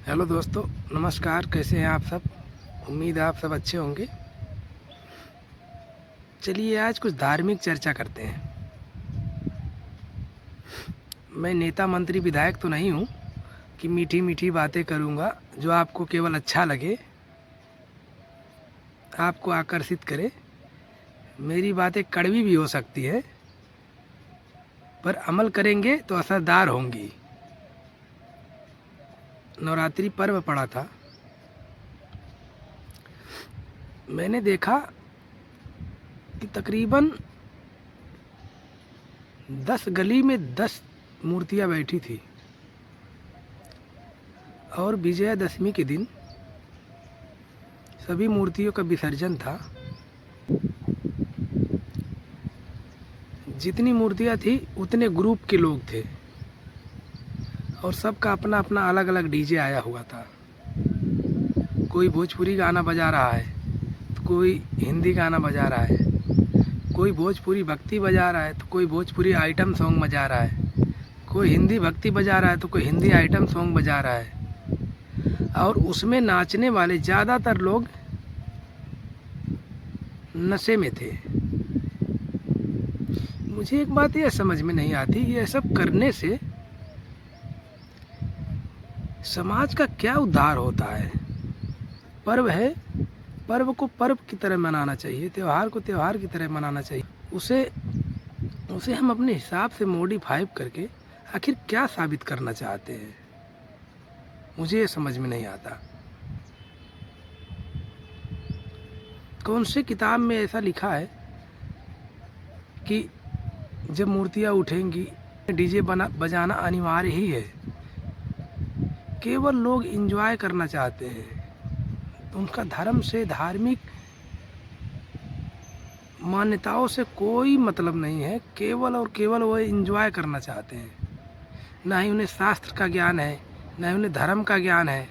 Hello दोस्तों, नमस्कार। कैसे हैं आप सब? उम्मीद है आप सब अच्छे होंगे। चलिए आज कुछ धार्मिक चर्चा करते हैं। मैं नेता मंत्री विधायक तो नहीं हूँ कि मीठी मीठी बातें करूँगा जो आपको केवल अच्छा लगे, आपको आकर्षित करे। मेरी बातें कड़वी भी हो सकती है, पर अमल करेंगे तो असरदार होंगी। नवरात्रि पर्व पड़ा था, मैंने देखा कि तकरीबन 10 गली में 10 मूर्तियाँ बैठी थी और विजयादशमी के दिन सभी मूर्तियों का विसर्जन था। जितनी मूर्तियाँ थी उतने ग्रुप के लोग थे और सबका अपना अपना अलग अलग डीजे आया हुआ था। कोई भोजपुरी गाना बजा रहा है तो कोई हिंदी गाना बजा रहा है, कोई भोजपुरी भक्ति बजा रहा है तो कोई भोजपुरी आइटम सॉन्ग बजा रहा है, कोई हिंदी भक्ति बजा रहा है तो कोई हिंदी आइटम सॉन्ग बजा रहा है। और उसमें नाचने वाले ज़्यादातर लोग नशे में थे। मुझे एक बात यह समझ में नहीं आती, यह सब करने से समाज का क्या उद्धार होता है? पर्व है, पर्व को पर्व की तरह मनाना चाहिए, त्यौहार को त्यौहार की तरह मनाना चाहिए। उसे हम अपने हिसाब से मॉडिफाई करके आखिर क्या साबित करना चाहते हैं, मुझे ये समझ में नहीं आता। कौन से किताब में ऐसा लिखा है कि जब मूर्तियाँ उठेंगी डीजे बजाना अनिवार्य ही है? केवल लोग एंजॉय करना चाहते हैं, तो उनका धर्म से, धार्मिक मान्यताओं से कोई मतलब नहीं है। केवल और केवल वो एंजॉय करना चाहते हैं। ना ही उन्हें शास्त्र का ज्ञान है, ना ही उन्हें धर्म का ज्ञान है,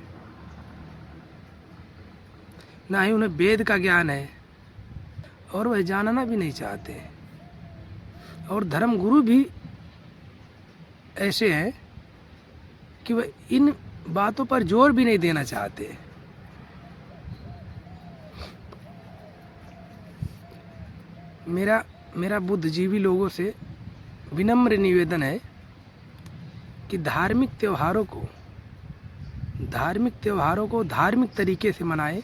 ना ही उन्हें वेद का ज्ञान है, और वह जानना भी नहीं चाहते। और धर्म गुरु भी ऐसे हैं कि वह इन बातों पर जोर भी नहीं देना चाहते। मेरा बुद्धिजीवी लोगों से विनम्र निवेदन है कि धार्मिक त्योहारों को धार्मिक तरीके से मनाएं।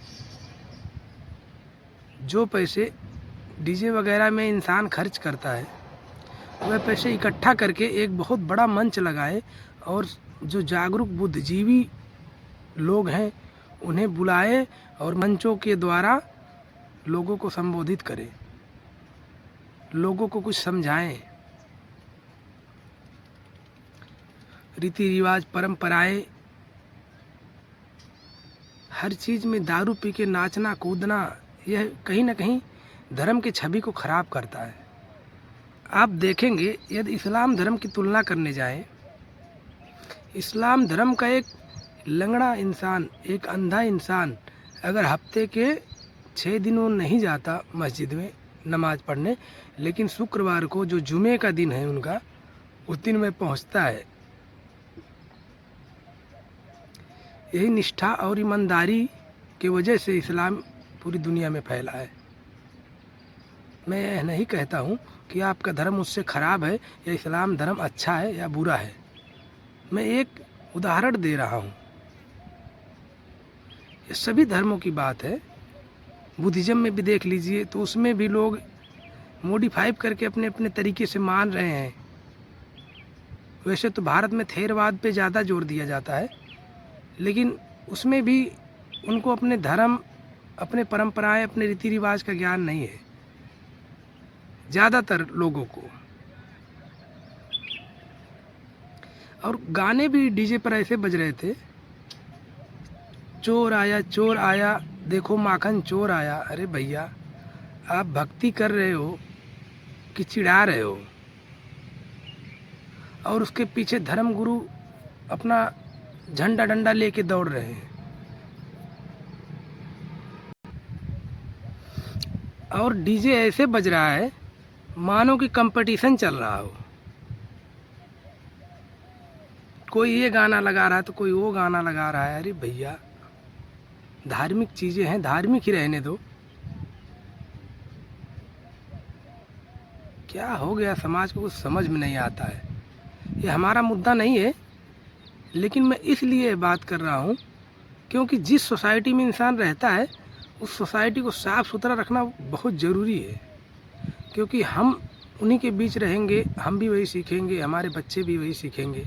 जो पैसे डीजे वगैरह में इंसान खर्च करता है, वह पैसे इकट्ठा करके एक बहुत बड़ा मंच लगाए और जो जागरूक बुद्धिजीवी लोग हैं उन्हें बुलाए और मंचों के द्वारा लोगों को संबोधित करें, लोगों को कुछ समझाएं। रीति रिवाज, परंपराएं, हर चीज़ में दारू पी के नाचना कूदना, यह कहीं ना कहीं धर्म की छवि को खराब करता है। आप देखेंगे, यदि इस्लाम धर्म की तुलना करने जाएं, इस्लाम धर्म का एक लंगड़ा इंसान, एक अंधा इंसान अगर हफ्ते के 6 दिन वो नहीं जाता मस्जिद में नमाज पढ़ने, लेकिन शुक्रवार को जो जुमे का दिन है उनका, उस दिन में पहुंचता है। यही निष्ठा और ईमानदारी की वजह से इस्लाम पूरी दुनिया में फैला है। मैं यह नहीं कहता हूँ कि आपका धर्म उससे ख़राब है या इस्लाम धर्म अच्छा है या बुरा है। मैं एक उदाहरण दे रहा हूँ। ये सभी धर्मों की बात है। बुद्धिज़्म में भी देख लीजिए तो उसमें भी लोग मॉडिफाई करके अपने अपने तरीके से मान रहे हैं। वैसे तो भारत में थेरवाद पे ज़्यादा जोर दिया जाता है, लेकिन उसमें भी उनको अपने धर्म, अपने परंपराएं, अपने रीति रिवाज का ज्ञान नहीं है ज़्यादातर लोगों को। और गाने भी डीजे पर ऐसे बज रहे थे, चोर आया देखो माखन चोर आया। अरे भैया, आप भक्ति कर रहे हो कि चिढ़ा रहे हो? और उसके पीछे धर्म गुरु अपना झंडा डंडा लेके दौड़ रहे हैं। और डीजे ऐसे बज रहा है मानो कि कंपटीशन चल रहा हो। कोई ये गाना लगा रहा है तो कोई वो गाना लगा रहा है। अरे भैया, धार्मिक चीज़ें हैं, धार्मिक ही रहने दो। क्या हो गया समाज को, कुछ समझ में नहीं आता है। ये हमारा मुद्दा नहीं है, लेकिन मैं इसलिए बात कर रहा हूँ क्योंकि जिस सोसाइटी में इंसान रहता है उस सोसाइटी को साफ़ सुथरा रखना बहुत ज़रूरी है। क्योंकि हम उन्हीं के बीच रहेंगे, हम भी वही सीखेंगे, हमारे बच्चे भी वही सीखेंगे।